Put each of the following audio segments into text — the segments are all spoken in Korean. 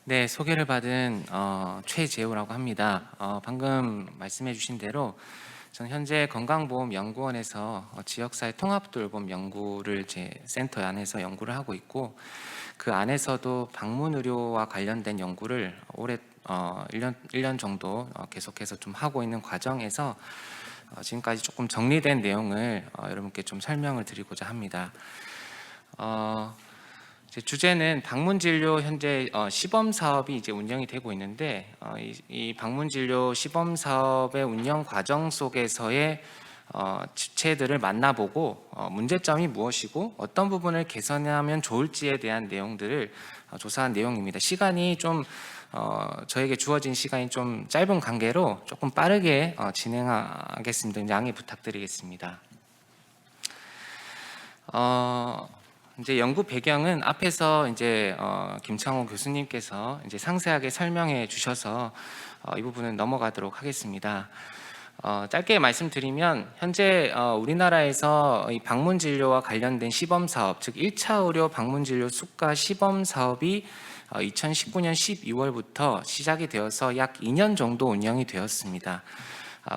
네, 소개를 받은 최재우라고 합니다. 방금 말씀해 주신 대로 저는 현재 건강보험연구원에서 지역사회 통합돌봄 연구를 제 센터 안에서 연구를 하고 있고, 그 안에서도 방문의료와 관련된 연구를 올해 1년 정도 계속해서 좀 하고 있는 과정에서 지금까지 조금 정리된 내용을 여러분께 좀 설명을 드리고자 합니다. 제 주제는 방문진료 현재 시범 사업이 이제 운영이 되고 있는데, 이 방문진료 시범 사업의 운영 과정 속에서의 주체들을 만나보고 문제점이 무엇이고 어떤 부분을 개선하면 좋을지에 대한 내용들을 조사한 내용입니다. 시간이 좀 저에게 주어진 시간이 좀 짧은 관계로 조금 빠르게 진행하겠습니다. 양해 부탁드리겠습니다. 이제 연구 배경은 앞에서 이제 김창호 교수님께서 이제 상세하게 설명해 주셔서 이 부분은 넘어가도록 하겠습니다. 짧게 말씀드리면 현재 우리나라에서 이 방문 진료와 관련된 시범 사업, 즉 1차 의료 방문 진료 수가 시범 사업이 2019년 12월부터 시작이 되어서 약 2년 정도 운영이 되었습니다.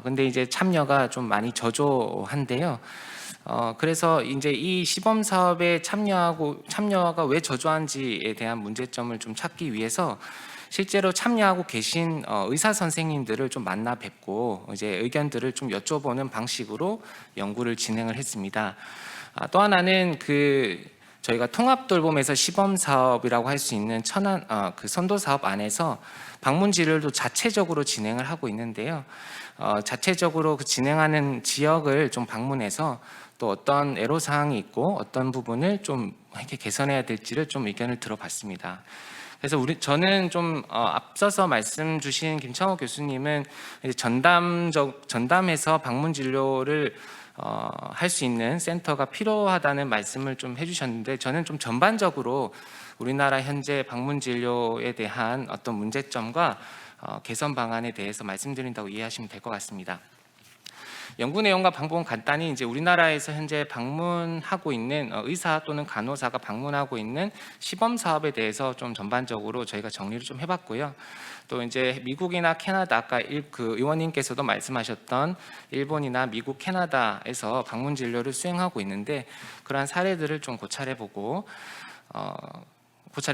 근데 이제 참여가 좀 많이 저조한데요. 그래서 이제 이 시범 사업에 참여가 왜 저조한지에 대한 문제점을 좀 찾기 위해서 실제로 참여하고 계신 의사 선생님들을 좀 만나 뵙고 이제 의견들을 좀 여쭤보는 방식으로 연구를 진행을 했습니다. 또 하나는 저희가 통합돌봄에서 시범 사업이라고 할 수 있는 그 선도 사업 안에서 방문 진료도 자체적으로 진행을 하고 있는데요. 자체적으로 그 진행하는 지역을 좀 방문해서 또 어떤 애로사항이 있고 어떤 부분을 좀 이렇게 개선해야 될지를 좀 의견을 들어봤습니다. 그래서 저는 좀 앞서서 말씀 주신 김창호 교수님은 이제 전담해서 방문 진료를 할 수 있는 센터가 필요하다는 말씀을 좀 해주셨는데, 저는 좀 전반적으로 우리나라 현재 방문 진료에 대한 어떤 문제점과 개선 방안에 대해서 말씀드린다고 이해하시면 될 것 같습니다. 연구 내용과 방법은 간단히 이제 우리나라에서 현재 방문하고 있는 의사 또는 간호사가 방문하고 있는 시범 사업에 대해서 좀 전반적으로 저희가 정리를 좀 해봤고요. 또 이제 미국이나 캐나다, 아까 그 의원님께서도 말씀하셨던 일본이나 미국, 캐나다에서 방문 진료를 수행하고 있는데, 그러한 사례들을 좀 고찰해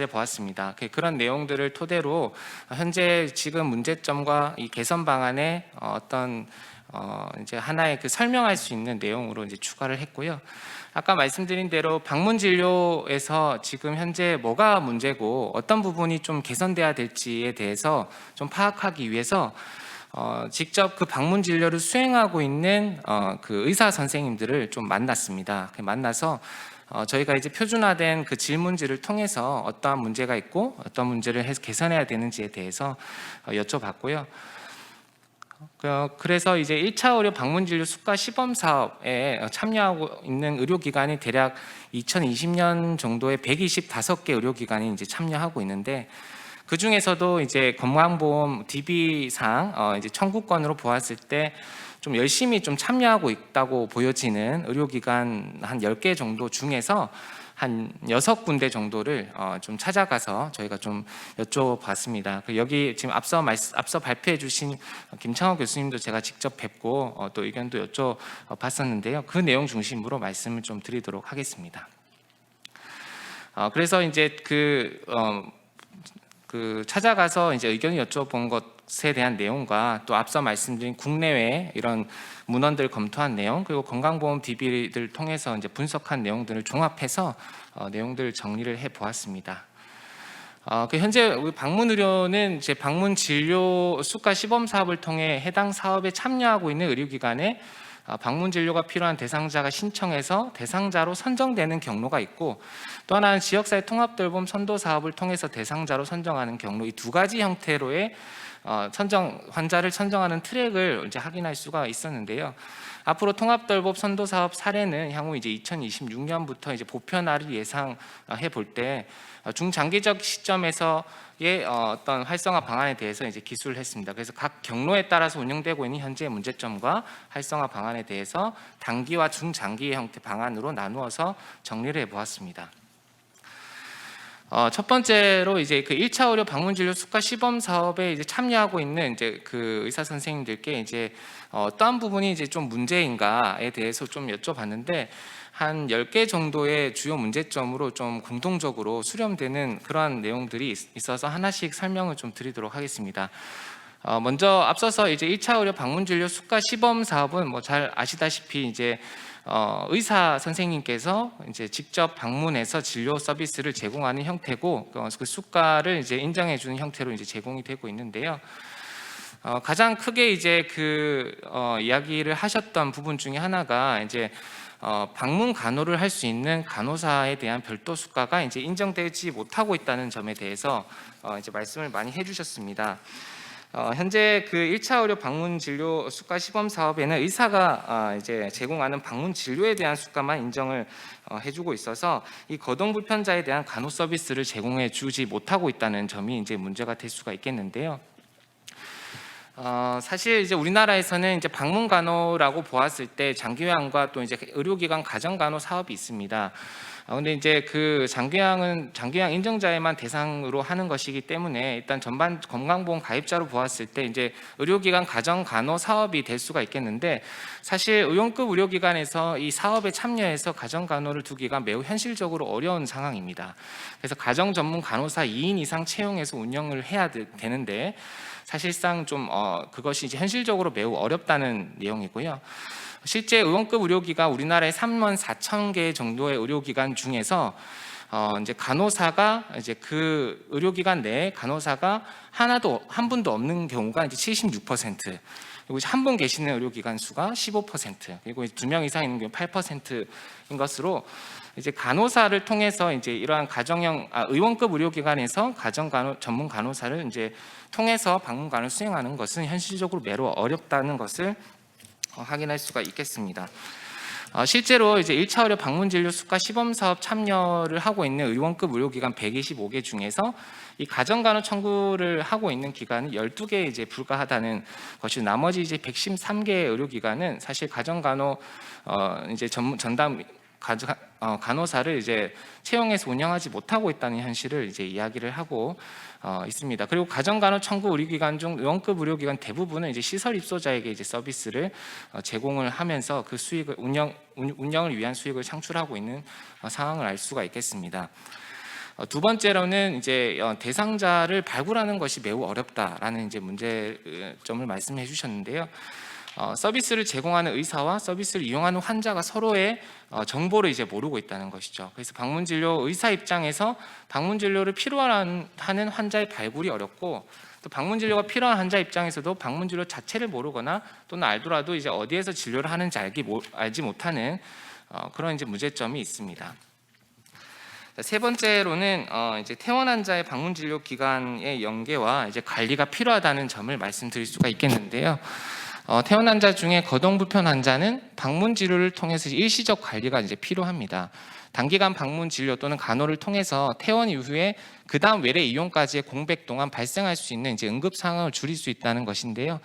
보았습니다. 그런 내용들을 토대로 현재 지금 문제점과 이 개선 방안에 이제 하나의 설명할 수 있는 내용으로 이제 추가를 했고요. 아까 말씀드린 대로 방문 진료에서 지금 현재 뭐가 문제고 어떤 부분이 좀 개선돼야 될지에 대해서 좀 파악하기 위해서 직접 그 방문 진료를 수행하고 있는 그 의사 선생님들을 좀 만났습니다. 만나서 저희가 이제 표준화된 그 질문지를 통해서 어떠한 문제가 있고 어떤 문제를 개선해야 되는지에 대해서 여쭤봤고요. 그래서 이제 1차 의료 방문 진료 수가 시범 사업에 참여하고 있는 의료기관이 대략 2020년 정도에 125개 의료기관이 이제 참여하고 있는데, 그 중에서도 이제 건강보험 DB상 이제 청구권으로 보았을 때 좀 열심히 좀 참여하고 있다고 보여지는 의료기관 한 10개 정도 중에서 한 6군데 정도를 좀 찾아가서 저희가 좀 여쭤봤습니다. 여기 지금 앞서 발표해 주신 김창호 교수님도 제가 직접 뵙고 또 의견도 여쭤봤었는데요. 그 내용 중심으로 말씀을 좀 드리도록 하겠습니다. 그래서 이제 찾아가서 이제 의견을 여쭤본 것에 대한 내용과 또 앞서 말씀드린 국내외 이런 문헌들 검토한 내용, 그리고 건강보험 DB를 통해서 이제 분석한 내용들을 종합해서 내용들을 정리를 해 보았습니다. 현재 우리 방문 의료는 이제 방문 진료 수가 시범 사업을 통해 해당 사업에 참여하고 있는 의료기관에 방문 진료가 필요한 대상자가 신청해서 대상자로 선정되는 경로가 있고, 또 하나는 지역사회 통합돌봄 선도 사업을 통해서 대상자로 선정하는 경로, 이 두 가지 형태로의 환자를 선정하는 트랙을 이제 확인할 수가 있었는데요. 앞으로 통합돌봄 선도 사업 사례는 향후 이제 2026년부터 이제 보편화를 예상해 볼 때 중장기적 시점에서의 어떤 활성화 방안에 대해서 이제 기술을 했습니다. 그래서 각 경로에 따라서 운영되고 있는 현재의 문제점과 활성화 방안에 대해서 단기와 중장기 형태 방안으로 나누어서 정리를 해 보았습니다. 첫 번째로 이제 그 1차 의료 방문 진료 수가 시범 사업에 이제 참여하고 있는 이제 그 의사 선생님들께 이제 어떠한 부분이 이제 좀 문제인가에 대해서 좀 여쭤봤는데, 한 10개 정도의 주요 문제점으로 좀 공통적으로 수렴되는 그러한 내용들이 있어서 하나씩 설명을 좀 드리도록 하겠습니다. 먼저 앞서서 이제 1차 의료 방문 진료 수가 시범 사업은 뭐 잘 아시다시피 이제 의사 선생님께서 이제 직접 방문해서 진료 서비스를 제공하는 형태고, 그 수가를 이제 인정해 주는 형태로 이제 제공이 되고 있는데요. 가장 크게 이제 이야기를 하셨던 부분 중에 하나가 이제 방문 간호를 할 수 있는 간호사에 대한 별도 수가가 이제 인정되지 못하고 있다는 점에 대해서 이제 말씀을 많이 해주셨습니다. 현재 그 1차 의료 방문 진료 수가 시범 사업에는 의사가 이제 제공하는 방문 진료에 대한 수가만 인정을 해주고 있어서 이 거동 불편자에 대한 간호 서비스를 제공해 주지 못하고 있다는 점이 이제 문제가 될 수가 있겠는데요. 사실 이제 우리나라에서는 이제 방문 간호라고 보았을 때 장기요양과 또 이제 의료기관 가정 간호 사업이 있습니다. 근데 이제 그 장기요양 인정자에만 대상으로 하는 것이기 때문에 일단 전반 건강보험 가입자로 보았을 때 이제 의료기관 가정 간호 사업이 될 수가 있겠는데, 사실 의용급 의료기관에서 이 사업에 참여해서 가정 간호를 두기가 매우 현실적으로 어려운 상황입니다. 그래서 가정 전문 간호사 2인 이상 채용해서 운영을 해야 되는데, 사실상 좀 그것이 이제 현실적으로 매우 어렵다는 내용이고요. 실제 의원급 의료기관 우리나라에 3만 4천 개 정도의 의료기관 중에서 이제 간호사가 이제 그 의료기관 내에 간호사가 한 분도 없는 경우가 이제 76%, 그리고 한 분 계시는 의료기관 수가 15%, 그리고 2명 이상 있는 경우 8%인 것으로 이제 간호사를 통해서 이제 이러한 의원급 의료기관에서 가정 간호 전문 간호사를 이제 통해서 방문 간호를 수행하는 것은 현실적으로 매우 어렵다는 것을 확인할 수가 있겠습니다. 실제로 이제 1차 의료 방문 진료 수가 시범 사업 참여를 하고 있는 의원급 의료기관 125개 중에서 이 가정 간호 청구를 하고 있는 기관은 12개에 이제 불과하다는 것이, 나머지 이제 113개 의료기관은 사실 가정 간호 이제 전담 간호사를 이제 채용해서 운영하지 못하고 있다는 현실을 이제 이야기를 하고 있습니다. 그리고 가정간호 청구 의료기관 중 의원급 의료기관 대부분은 이제 시설 입소자에게 이제 서비스를 제공을 하면서 그 수익을 운영을 위한 수익을 창출하고 있는 상황을 알 수가 있겠습니다. 두 번째로는 이제 대상자를 발굴하는 것이 매우 어렵다라는 이제 문제점을 말씀해 주셨는데요. 서비스를 제공하는 의사와 서비스를 이용하는 환자가 서로의 정보를 이제 모르고 있다는 것이죠. 그래서 방문 진료 의사 입장에서 방문 진료를 필요하는 환자의 발굴이 어렵고, 또 방문 진료가 필요한 환자 입장에서도 방문 진료 자체를 모르거나 또는 알더라도 이제 어디에서 진료를 하는지 알지 못하는 그런 이제 문제점이 있습니다. 세 번째로는 이제 퇴원 환자의 방문 진료 기간의 연계와 이제 관리가 필요하다는 점을 말씀드릴 수가 있겠는데요. 퇴원 환자 중에 거동 불편 환자는 방문 진료를 통해서 일시적 관리가 이제 필요합니다. 단기간 방문 진료 또는 간호를 통해서 퇴원 이후에 그 다음 외래 이용까지의 공백 동안 발생할 수 있는 이제 응급 상황을 줄일 수 있다는 것인데요.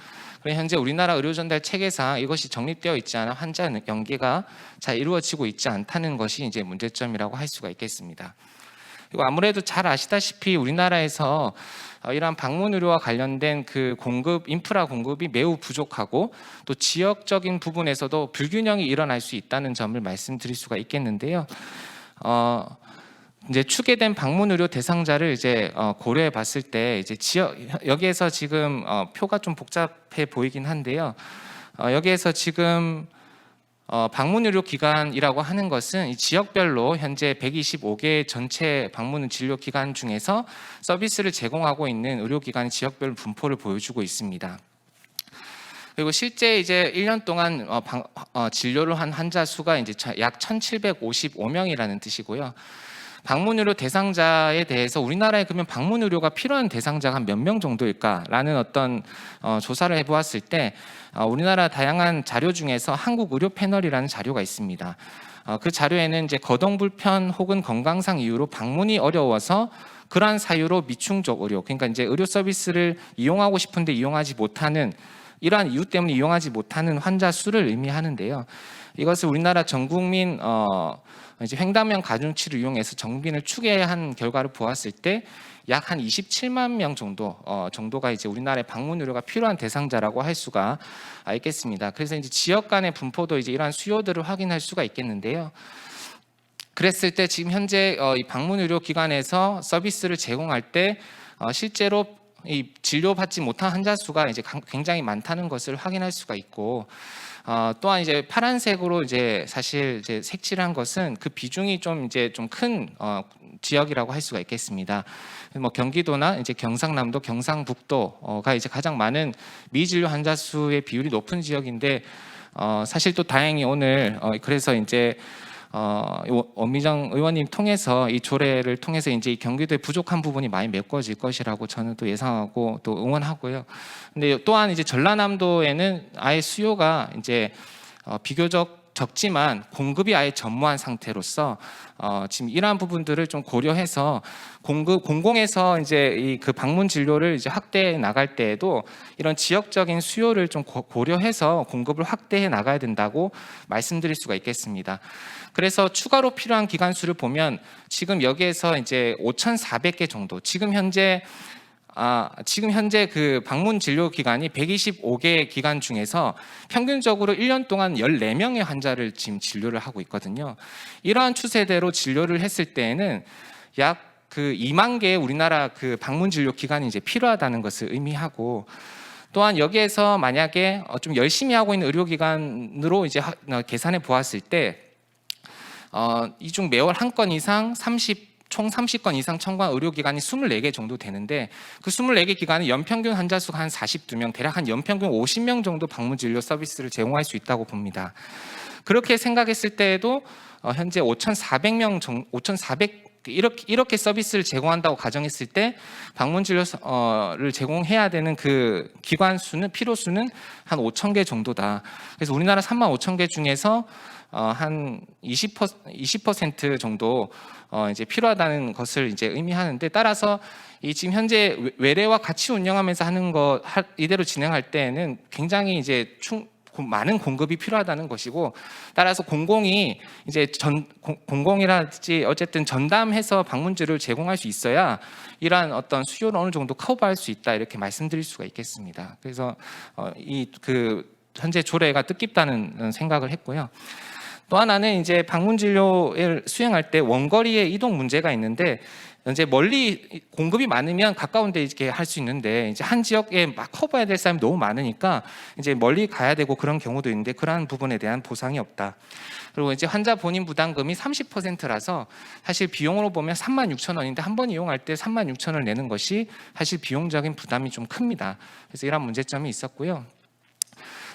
현재 우리나라 의료 전달 체계상 이것이 정립되어 있지 않아 환자 연계가 잘 이루어지고 있지 않다는 것이 이제 문제점이라고 할 수가 있겠습니다. 그리고 아무래도 잘 아시다시피 우리나라에서 이러한 방문 의료와 관련된 그 인프라 공급이 매우 부족하고, 또 지역적인 부분에서도 불균형이 일어날 수 있다는 점을 말씀드릴 수가 있겠는데요. 이제 추계된 방문 의료 대상자를 이제 고려해 봤을 때 이제 여기에서 지금 표가 좀 복잡해 보이긴 한데요. 여기에서 지금 방문 의료 기관이라고 하는 것은 이 지역별로 현재 125개 전체 방문 진료 기관 중에서 서비스를 제공하고 있는 의료기관의 지역별 분포를 보여주고 있습니다. 그리고 실제 이제 1년 동안 진료를 한 환자 수가 이제 약 1,755명이라는 뜻이고요. 방문 의료 대상자에 대해서 우리나라에 그러면 방문 의료가 필요한 대상자가 한 몇 명 정도일까라는 어떤 조사를 해보았을 때 우리나라 다양한 자료 중에서 한국 의료 패널이라는 자료가 있습니다. 그 자료에는 이제 거동 불편 혹은 건강상 이유로 방문이 어려워서 그러한 사유로 미충족 의료, 그러니까 이제 의료 서비스를 이용하고 싶은데 이용하지 못하는, 이러한 이유 때문에 이용하지 못하는 환자 수를 의미하는데요. 이것을 우리나라 전 국민 이제 횡단면 가중치를 이용해서 정빈을 추계한 결과를 보았을 때 약 한 27만 명 정도가 이제 우리나라의 방문 의료가 필요한 대상자라고 할 수가 있겠습니다. 그래서 이제 지역 간의 분포도 이제 이러한 수요들을 확인할 수가 있겠는데요. 그랬을 때 지금 현재 이 방문 의료 기관에서 서비스를 제공할 때 실제로 이 진료받지 못한 환자 수가 이제 굉장히 많다는 것을 확인할 수가 있고, 또한 이제 파란색으로 이제 사실 이제 색칠한 것은 그 비중이 좀 큰 지역이라고 할 수가 있겠습니다. 뭐 경기도나 이제 경상남도, 경상북도가 이제 가장 많은 미진료 환자 수의 비율이 높은 지역인데, 사실 또 다행히 오늘 그래서 이제 원미정 의원님 통해서 이 조례를 통해서 이제 경기도의 부족한 부분이 많이 메꿔질 것이라고 저는 또 예상하고 또 응원하고요. 근데 또한 이제 전라남도에는 아예 수요가 이제 비교적 적지만 공급이 아예 전무한 상태로서 지금 이러한 부분들을 좀 고려해서 공공에서 이제 이 그 방문 진료를 이제 확대해 나갈 때에도 이런 지역적인 수요를 좀 고려해서 공급을 확대해 나가야 된다고 말씀드릴 수가 있겠습니다. 그래서 추가로 필요한 기관 수를 보면 지금 여기에서 이제 5,400개 정도, 지금 현재 그 방문 진료 기관이 125개 기관 중에서 평균적으로 1년 동안 14명의 환자를 지금 진료를 하고 있거든요. 이러한 추세대로 진료를 했을 때에는 약 그 2만 개의 우리나라 그 방문 진료 기관이 이제 필요하다는 것을 의미하고, 또한 여기에서 만약에 좀 열심히 하고 있는 의료기관으로 이제 계산해 보았을 때 이 중 매월 한 건 이상 총 30건 이상 청구한 의료기관이 24개 정도 되는데, 그 24개 기관은 연평균 환자 수가 한 42명, 대략 한 연평균 50명 정도 방문진료 서비스를 제공할 수 있다고 봅니다. 그렇게 생각했을 때에도 현재 5,400 이렇게 서비스를 제공한다고 가정했을 때 방문진료를 제공해야 되는 그 기관 수는, 필요 수는 한 5,000개 정도다. 그래서 우리나라 35,000개 중에서 한 20% 정도 이제 필요하다는 것을 이제 의미하는데, 따라서 이 지금 현재 외래와 같이 운영하면서 하는 거 이대로 진행할 때에는 굉장히 이제 많은 공급이 필요하다는 것이고, 따라서 공공이 이제 공공이랄지 어쨌든 전담해서 방문진료를 제공할 수 있어야 이러한 어떤 수요를 어느 정도 커버할 수 있다, 이렇게 말씀드릴 수가 있겠습니다. 그래서 현재 조례가 뜻깊다는 생각을 했고요. 또 하나는 이제 방문 진료를 수행할 때 원거리의 이동 문제가 있는데, 이제 멀리 공급이 많으면 가까운 데 이렇게 할 수 있는데, 이제 한 지역에 막 커버해야 될 사람이 너무 많으니까 이제 멀리 가야 되고 그런 경우도 있는데, 그러한 부분에 대한 보상이 없다. 그리고 이제 환자 본인 부담금이 30%라서 사실 비용으로 보면 36,000원인데 한 번 이용할 때 36,000원을 내는 것이 사실 비용적인 부담이 좀 큽니다. 그래서 이런 문제점이 있었고요.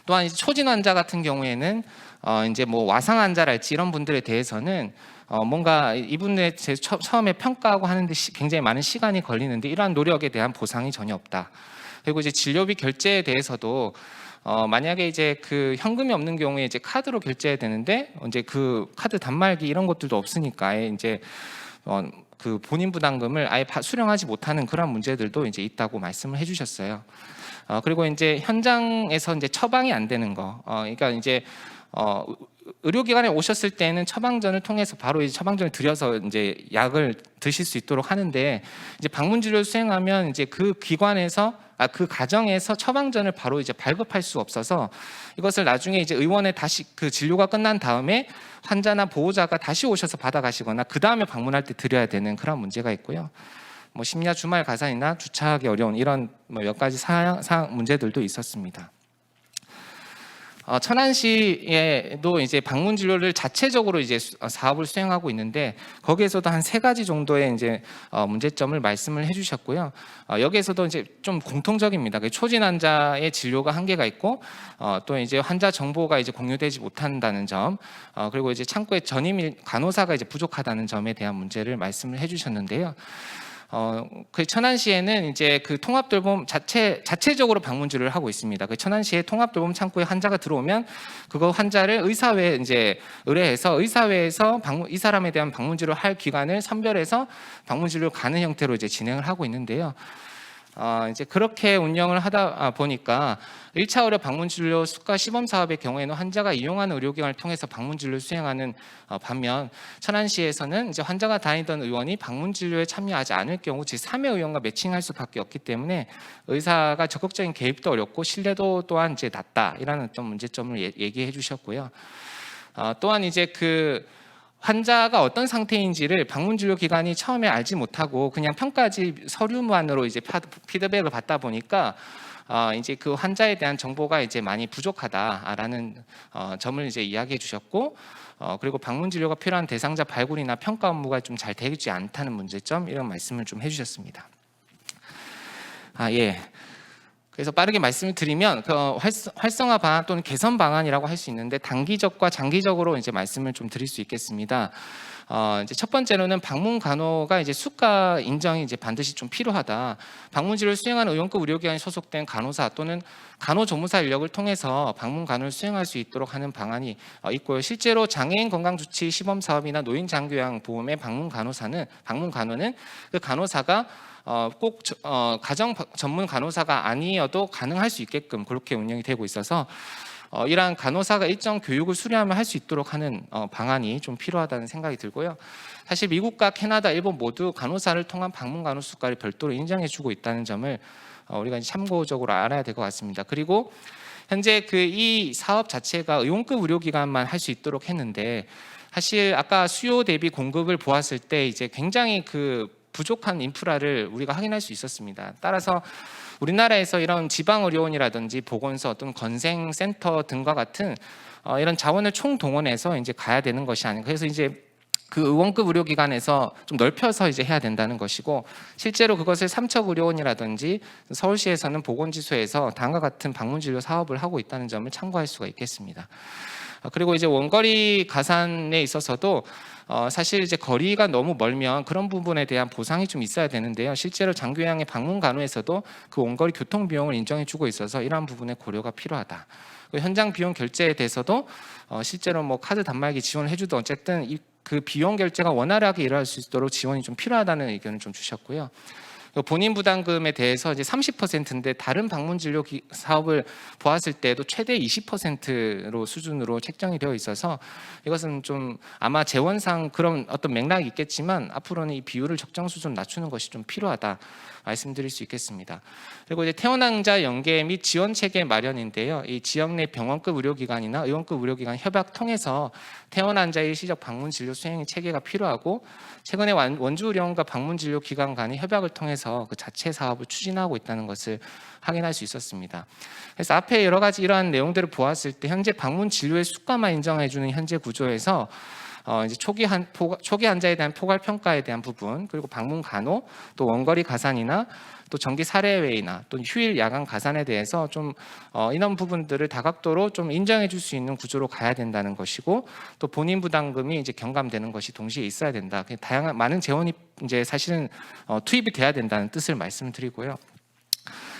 또한 이제 초진 환자 같은 경우에는 이제 뭐 와상 환자랄지 이런 분들에 대해서는 뭔가 이분의 처음에 평가하고 하는데 굉장히 많은 시간이 걸리는데, 이러한 노력에 대한 보상이 전혀 없다. 그리고 이제 진료비 결제에 대해서도 만약에 이제 그 현금이 없는 경우에 이제 카드로 결제해야 되는데, 이제 그 카드 단말기 이런 것들도 없으니까 아예 이제 그 본인 부담금을 아예 수령하지 못하는 그런 문제들도 이제 있다고 말씀을 해주셨어요. 그리고 이제 현장에서 이제 처방이 안 되는 거, 그러니까 이제 의료기관에 오셨을 때는 처방전을 통해서 바로 이제 처방전을 드려서 이제 약을 드실 수 있도록 하는데, 이제 방문진료를 수행하면 이제 그 기관에서 그 가정에서 처방전을 바로 이제 발급할 수 없어서 이것을 나중에 이제 의원에 다시 그 진료가 끝난 다음에 환자나 보호자가 다시 오셔서 받아가시거나 그 다음에 방문할 때 드려야 되는 그런 문제가 있고요. 뭐 심야 주말 가산이나 주차하기 어려운 이런 몇 가지 사항 문제들도 있었습니다. 천안시에도 이제 방문 진료를 자체적으로 이제 사업을 수행하고 있는데, 거기에서도 한 3가지 정도의 이제 문제점을 말씀을 해주셨고요. 여기에서도 이제 좀 공통적입니다. 초진 환자의 진료가 한계가 있고, 또 이제 환자 정보가 이제 공유되지 못한다는 점, 그리고 이제 창구에 전임 간호사가 이제 부족하다는 점에 대한 문제를 말씀을 해주셨는데요. 그 천안시에는 이제 그 통합돌봄 자체적으로 방문진료를 하고 있습니다. 그 천안시의 통합돌봄 창구에 환자가 들어오면 그거 환자를 의사회에 이제 의뢰해서 의사회에서 이 사람에 대한 방문진료를 할 기관을 선별해서 방문진료 가는 형태로 이제 진행을 하고 있는데요. 이제 그렇게 운영을 하다 보니까 1차 의료 방문 진료 수가 시범 사업의 경우에는 환자가 이용하는 의료기관을 통해서 방문 진료를 수행하는 반면 천안시에서는 이제 환자가 다니던 의원이 방문 진료에 참여하지 않을 경우 제3의 의원과 매칭할 수밖에 없기 때문에 의사가 적극적인 개입도 어렵고 신뢰도 또한 이제 낮다라는 어떤 문제점을 얘기해 주셨고요. 또한 이제 그 환자가 어떤 상태인지를 방문 진료 기관이 처음에 알지 못하고 그냥 평가지 서류만으로 이제 피드백을 받다 보니까 이제 그 환자에 대한 정보가 이제 많이 부족하다라는 점을 이제 이야기해 주셨고, 그리고 방문 진료가 필요한 대상자 발굴이나 평가 업무가 좀 잘 되지 않다는 문제점, 이런 말씀을 좀 해주셨습니다. 예. 그래서 빠르게 말씀을 드리면 활성화 방안 또는 개선 방안이라고 할 수 있는데, 단기적과 장기적으로 이제 말씀을 좀 드릴 수 있겠습니다. 이제 첫 번째로는 방문 간호가 이제 수가 인정이 이제 반드시 좀 필요하다. 방문 진료를 수행하는 의원급 의료기관에 소속된 간호사 또는 간호조무사 인력을 통해서 방문 간호를 수행할 수 있도록 하는 방안이 있고요. 실제로 장애인 건강주치 시범 사업이나 노인 장교양 보험의 방문 간호는 그 간호사가 꼭 가정 전문 간호사가 아니어도 가능할 수 있게끔 그렇게 운영이 되고 있어서 이러한 간호사가 일정 교육을 수료하면 할 수 있도록 하는 방안이 좀 필요하다는 생각이 들고요. 사실 미국과 캐나다, 일본 모두 간호사를 통한 방문 간호 수가를 별도로 인정해주고 있다는 점을 우리가 이제 참고적으로 알아야 될 것 같습니다. 그리고 현재 이 사업 자체가 의원급 의료기관만 할 수 있도록 했는데, 사실 아까 수요 대비 공급을 보았을 때 이제 굉장히 부족한 인프라를 우리가 확인할 수 있었습니다. 따라서 우리나라에서 이런 지방의료원이라든지 보건소, 어떤 건생센터 등과 같은 이런 자원을 총동원해서 이제 가야 되는 것이 아닌가. 그래서 이제 그 의원급 의료기관에서 좀 넓혀서 이제 해야 된다는 것이고, 실제로 그것을 삼척의료원이라든지 서울시에서는 보건지소에서 다음과 같은 방문진료 사업을 하고 있다는 점을 참고할 수가 있겠습니다. 그리고 이제 원거리 가산에 있어서도 사실 이제 거리가 너무 멀면 그런 부분에 대한 보상이 좀 있어야 되는데요. 실제로 장교양의 방문 간호에서도 그 원거리 교통 비용을 인정해주고 있어서 이러한 부분에 고려가 필요하다. 현장 비용 결제에 대해서도 실제로 뭐 카드 단말기 지원을 해주도 어쨌든 그 비용 결제가 원활하게 일어날 수 있도록 지원이 좀 필요하다는 의견을 좀 주셨고요. 본인 부담금에 대해서 이제 30%인데 다른 방문 진료 사업을 보았을 때도 최대 20%로 수준으로 책정이 되어 있어서 이것은 좀 아마 재원상 그런 어떤 맥락이 있겠지만 앞으로는 이 비율을 적정 수준 낮추는 것이 좀 필요하다 말씀드릴 수 있겠습니다. 그리고 이제 태어난자 연계 및 지원 체계 마련인데요. 이 지역 내 병원급 의료기관이나 의원급 의료기관 협약 통해서 태어난 자의 일시적 방문 진료 수행 체계가 필요하고, 최근에 원주의료원과 방문진료기관 간의 협약을 통해서 그 자체 사업을 추진하고 있다는 것을 확인할 수 있었습니다. 그래서 앞에 여러 가지 이러한 내용들을 보았을 때 현재 방문진료의 수가만 인정해주는 현재 구조에서 이제 초기 환자에 대한 포괄 평가에 대한 부분, 그리고 방문 간호, 또 원거리 가산이나 또 정기 사례외이나 또 휴일 야간 가산에 대해서 좀 이런 부분들을 다각도로 좀 인정해 줄 수 있는 구조로 가야 된다는 것이고, 또 본인 부담금이 이제 경감되는 것이 동시에 있어야 된다. 다양한 많은 재원이 이제 사실은 투입이 돼야 된다는 뜻을 말씀드리고요.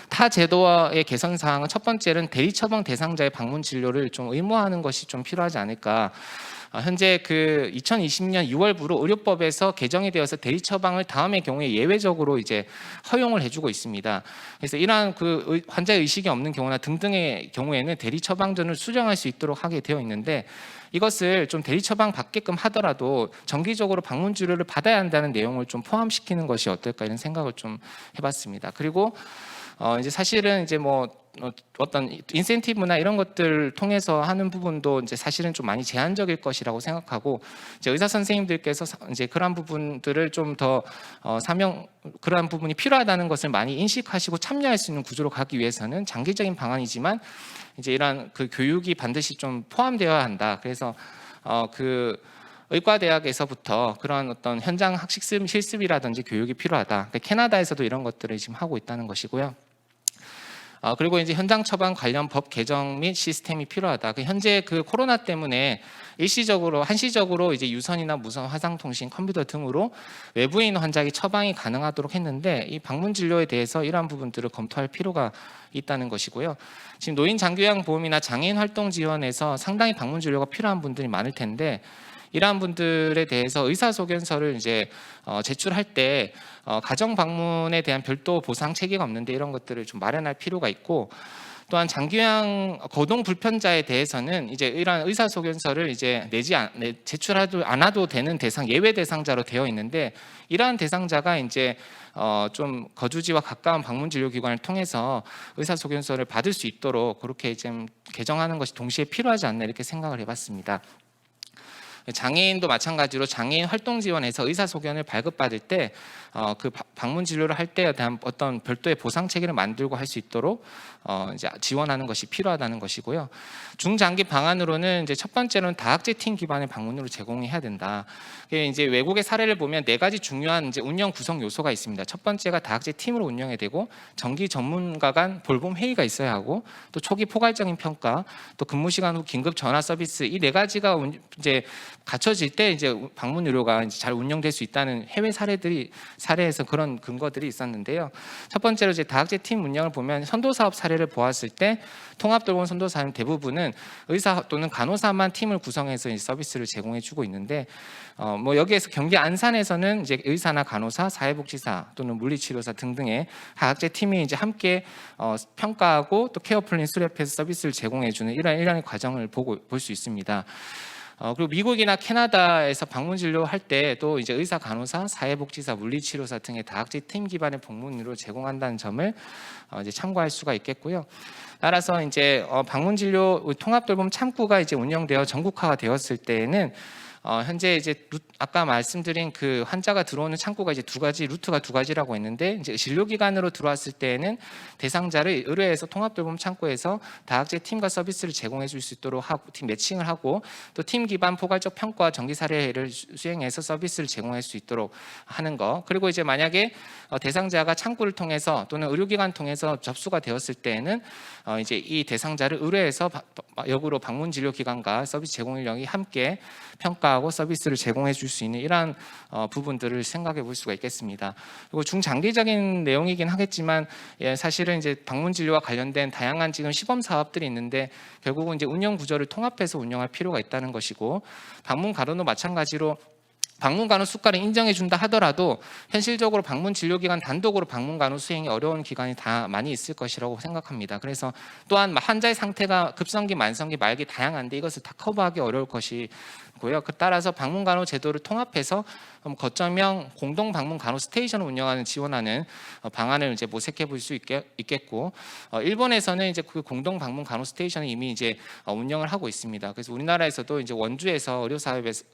타 제도의 개선 사항은 첫 번째는 대리 처방 대상자의 방문 진료를 좀 의무화하는 것이 좀 필요하지 않을까. 현재 2020년 6월부로 의료법에서 개정이 되어서 대리 처방을 다음의 경우에 예외적으로 이제 허용을 해주고 있습니다. 그래서 이러한 환자 의식이 없는 경우나 등등의 경우에는 대리 처방전을 수정할 수 있도록 하게 되어 있는데, 이것을 좀 대리 처방 받게끔 하더라도 정기적으로 방문 진료를 받아야 한다는 내용을 좀 포함시키는 것이 어떨까, 이런 생각을 좀 해봤습니다. 그리고 이제 사실은 이제 뭐 어떤 인센티브나 이런 것들 통해서 하는 부분도 이제 사실은 좀 많이 제한적일 것이라고 생각하고, 이제 의사 선생님들께서 이제 그러한 부분들을 좀 더 그러한 부분이 필요하다는 것을 많이 인식하시고 참여할 수 있는 구조로 가기 위해서는 장기적인 방안이지만 이제 이러한 교육이 반드시 좀 포함되어야 한다. 그래서 의과대학에서부터 그런 어떤 현장 학식 실습이라든지 교육이 필요하다. 캐나다에서도 이런 것들을 지금 하고 있다는 것이고요. 그리고 이제 현장 처방 관련 법 개정 및 시스템이 필요하다. 현재 코로나 때문에 한시적으로 이제 유선이나 무선 화상통신, 컴퓨터 등으로 외부인 환자에게 처방이 가능하도록 했는데, 이 방문 진료에 대해서 이러한 부분들을 검토할 필요가 있다는 것이고요. 지금 노인 장교양 보험이나 장애인 활동 지원에서 상당히 방문 진료가 필요한 분들이 많을 텐데, 이러한 분들에 대해서 의사소견서를 이제 제출할 때 가정 방문에 대한 별도 보상 체계가 없는데 이런 것들을 좀 마련할 필요가 있고, 또한 장기요양 거동 불편자에 대해서는 이제 이러한 의사소견서를 이제 제출하지 않아도 되는 대상, 예외 대상자로 되어 있는데, 이러한 대상자가 이제 좀 거주지와 가까운 방문 진료 기관을 통해서 의사소견서를 받을 수 있도록 그렇게 좀 개정하는 것이 동시에 필요하지 않나 이렇게 생각을 해봤습니다. 장애인도 마찬가지로 장애인 활동 지원에서 의사소견을 발급받을 때 그 방문 진료를 할 때에 대한 어떤 별도의 보상 체계를 만들고 할 수 있도록 이제 지원하는 것이 필요하다는 것이고요. 중장기 방안으로는 이제 첫 번째로는 다학제 팀 기반의 방문으로 제공해야 된다. 이제 외국의 사례를 보면 4가지 중요한 이제 운영 구성 요소가 있습니다. 첫 번째가 다학제 팀으로 운영해야 되고, 정기 전문가 간 돌봄 회의가 있어야 하고, 또 초기 포괄적인 평가, 또 근무 시간 후 긴급 전화 서비스, 이 4가지가 이제 갖춰질 때 이제 방문 의료가 이제 잘 운영될 수 있다는 해외 사례에서 그런 근거들이 있었는데요. 첫 번째로 이제 다학제 팀 운영을 보면 선도 사업 사례를 보았을 때 통합 돌봄 선도 사업 대부분은 의사 또는 간호사만 팀을 구성해서 이 서비스를 제공해주고 있는데, 뭐 여기에서 경기 안산에서는 이제 의사나 간호사, 사회복지사 또는 물리치료사 등등의 다학제 팀이 이제 함께 평가하고 또 케어 플랜 수립해서 서비스를 제공해주는 이러한 과정을 볼 수 있습니다. 그리고 미국이나 캐나다에서 방문 진료할 때 또 이제 의사, 간호사, 사회복지사, 물리치료사 등의 다학제 팀 기반의 방문으로 제공한다는 점을 이제 참고할 수가 있겠고요. 따라서 이제 방문 진료 통합 돌봄 창구가 이제 운영되어 전국화가 되었을 때에는 현재 이제 아까 말씀드린 그 환자가 들어오는 창구가 이제 루트가 두 가지라고 했는데, 이제 진료기관으로 들어왔을 때에는 대상자를 의료에서 통합돌봄 창구에서 다학제 팀과 서비스를 제공해 줄 수 있도록 하고, 팀 매칭을 하고, 또 팀 기반 포괄적 평가와 정기 사례를 수행해서 서비스를 제공할 수 있도록 하는 거. 그리고 이제 만약에 대상자가 창구를 통해서 또는 의료기관 통해서 접수가 되었을 때에는 이제 이 대상자를 의료에서 역으로 방문 진료 기관과 서비스 제공 인력이 함께 평가하고 서비스를 제공해 줄 수 있는 이러한 부분들을 생각해 볼 수가 있겠습니다. 그리고 중장기적인 내용이긴 하겠지만, 사실은 이제 방문 진료와 관련된 다양한 지금 시범 사업들이 있는데, 결국은 이제 운영 구조를 통합해서 운영할 필요가 있다는 것이고, 방문 간호도 마찬가지로 방문 간호 수가를 인정해 준다 하더라도 현실적으로 방문 진료 기관 단독으로 방문 간호 수행이 어려운 기관이 다 많이 있을 것이라고 생각합니다. 그래서 또한 환자의 상태가 급성기, 만성기, 말기 다양한데 이것을 다 커버하기 어려울 것이고요. 따라서 방문 간호 제도를 통합해서 거점형 공동 방문 간호 스테이션을 운영하는 지원하는 방안을 이제 모색해 볼 수 있겠고, 일본에서는 이제 그 공동 방문 간호 스테이션을 이미 이제 운영을 하고 있습니다. 그래서 우리나라에서도 이제 원주에서 의료사회에서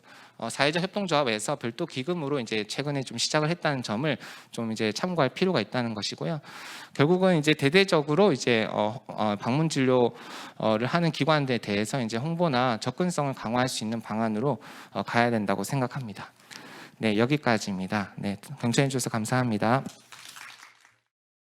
사회적 협동조합에서 별도 기금으로 이제 최근에 좀 시작을 했다는 점을 좀 이제 참고할 필요가 있다는 것이고요. 결국은 이제 대대적으로 이제 방문 진료를 하는 기관들에 대해서 이제 홍보나 접근성을 강화할 수 있는 방안으로 가야 된다고 생각합니다. 네, 여기까지입니다. 네, 경청해 주셔서 감사합니다.